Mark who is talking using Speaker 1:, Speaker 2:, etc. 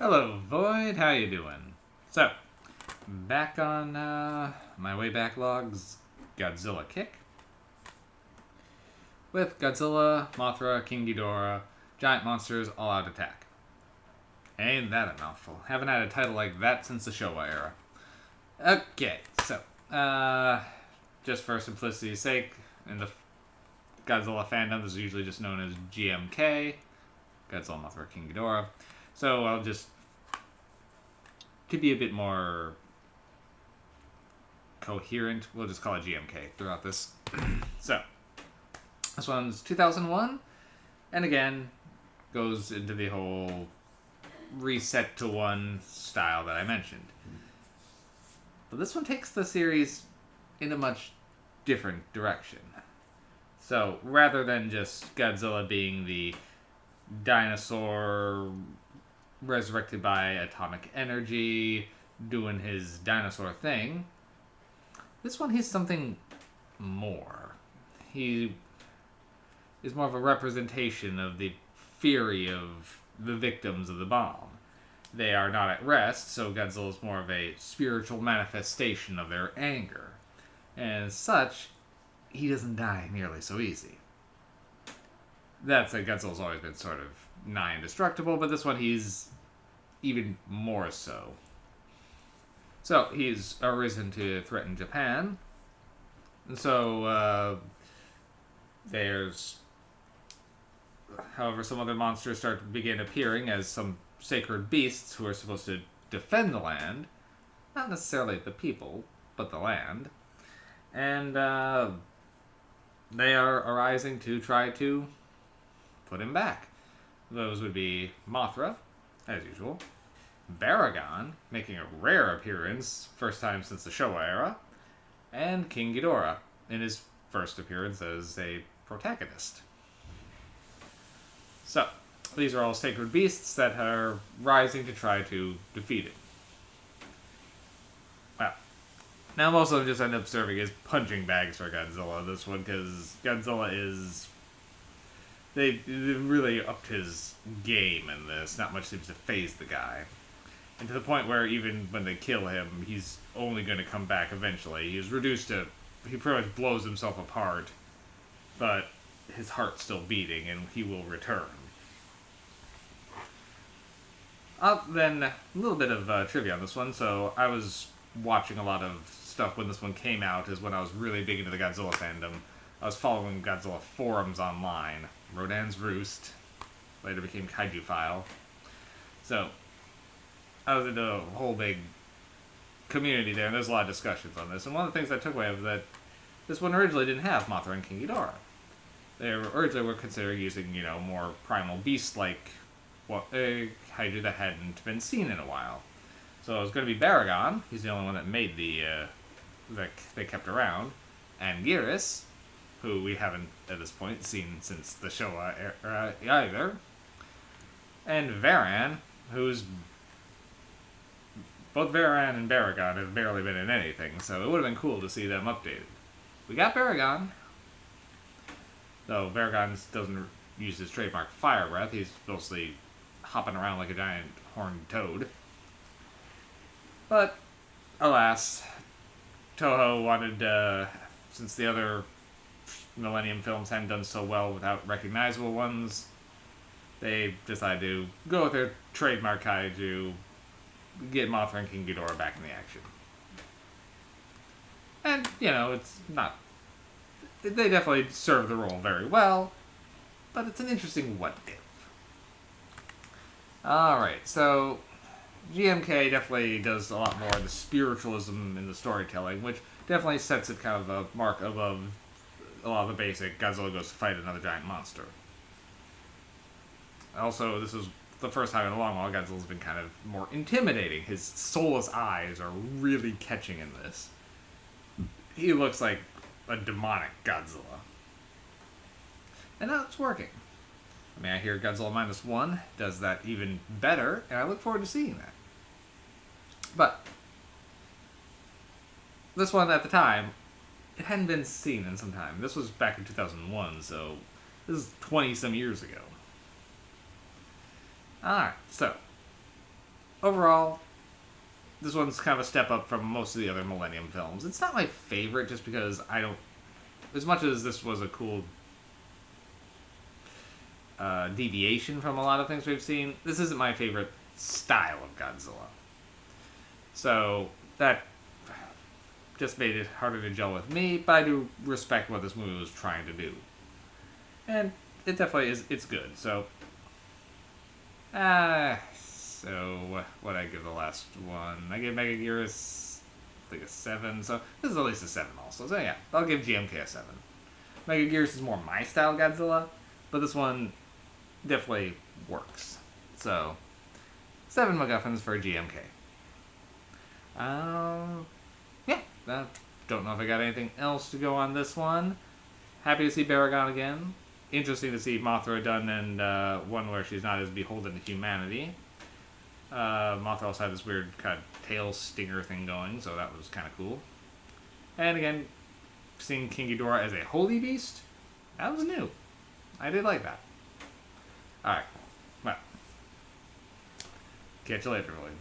Speaker 1: Hello, Void. How you doing? So, back on my way backlogs, Godzilla kick with Godzilla, Mothra, King Ghidorah, giant monsters, all-out attack. Ain't that a mouthful? Haven't had a title like that since the Showa era. Okay, so just for simplicity's sake, in the Godzilla fandom, this is usually just known as GMK, Godzilla, Mothra, King Ghidorah. So I'll just to be a bit more coherent, we'll just call it GMK throughout this. So, this one's 2001, and again, goes into the whole reset to one style that I mentioned. But this one takes the series in a much different direction. So, rather than just Godzilla being the dinosaur resurrected by atomic energy, doing his dinosaur thing, this one he's something more. He is more of a representation of the fury of the victims of the bomb. They are not at rest, so Godzilla is more of a spiritual manifestation of their anger. And as such, he doesn't die nearly so easy. That said, Godzilla's always been sort of nigh indestructible, but this one he's even more so. So, he's arisen to threaten Japan. And so, there's... However, some other monsters start to begin appearing as some sacred beasts who are supposed to defend the land. Not necessarily the people, but the land. And, they are arising to try to put him back. Those would be Mothra, as usual, Baragon, making a rare appearance, first time since the Showa era, and King Ghidorah, in his first appearance as a protagonist. So, these are all sacred beasts that are rising to try to defeat it. Well, now most of them just end up serving as punching bags for Godzilla, this one, because Godzilla is... They really upped his game in this. Not much seems to faze the guy. And to the point where even when they kill him, he's only going to come back eventually. He's reduced to... He pretty much blows himself apart. But his heart's still beating, and he will return. Then, a little bit of trivia on this one. So, I was watching a lot of stuff when this one came out, is when I was really big into the Godzilla fandom. I was following Godzilla forums online. Rodan's Roost. Later became Kaiju File. So, I was into a whole big community there, and there's a lot of discussions on this. And one of the things I took away was that this one originally didn't have Mothra and King Ghidorah. They originally were considering using, more primal beast-like kaiju that hadn't been seen in a while. So it was going to be Baragon. He's the only one that made that they kept around. And Geras, who we haven't, at this point, seen since the Showa era either. And Varan, who's... Both Varan and Baragon have barely been in anything, so it would have been cool to see them updated. We got Baragon. Though Baragon doesn't use his trademark fire breath, he's mostly hopping around like a giant horned toad. But, alas, Toho wanted, since the other Millennium films hadn't done so well without recognizable ones, they decided to go with their trademark kaiju, get Mothra and King Ghidorah back in the action. And, it's not... They definitely serve the role very well, but it's an interesting what if. Alright, so GMK definitely does a lot more of the spiritualism in the storytelling, which definitely sets it kind of a mark above a lot of the basic Godzilla goes to fight another giant monster. Also, this is the first time in a long while Godzilla's been kind of more intimidating. His soulless eyes are really catching in this. He looks like a demonic Godzilla. And now it's working. I mean, I hear Godzilla -1 does that even better, and I look forward to seeing that. But this one at the time, it hadn't been seen in some time. This was back in 2001, so this is 20 some years ago. Alright, so overall, this one's kind of a step up from most of the other Millennium films. It's not my favorite just because I don't... As much as this was a cool deviation from a lot of things we've seen, this isn't my favorite style of Godzilla. So, that just made it harder to gel with me, but I do respect what this movie was trying to do. And it definitely is, it's good, so... So, what I give the last one? I gave Megaguirus, I think, a 7, so this is at least a 7 also. So yeah, I'll give GMK a 7. Megaguirus is more my style Godzilla, but this one definitely works. So, 7 MacGuffins for GMK. Yeah, don't know if I got anything else to go on this one. Happy to see Baragon again. Interesting to see Mothra done and one where she's not as beholden to humanity. Mothra also had this weird kind of tail stinger thing going, so that was kind of cool. And again, seeing King Ghidorah as a holy beast, that was new. I did like that. Alright, well, catch you later, William.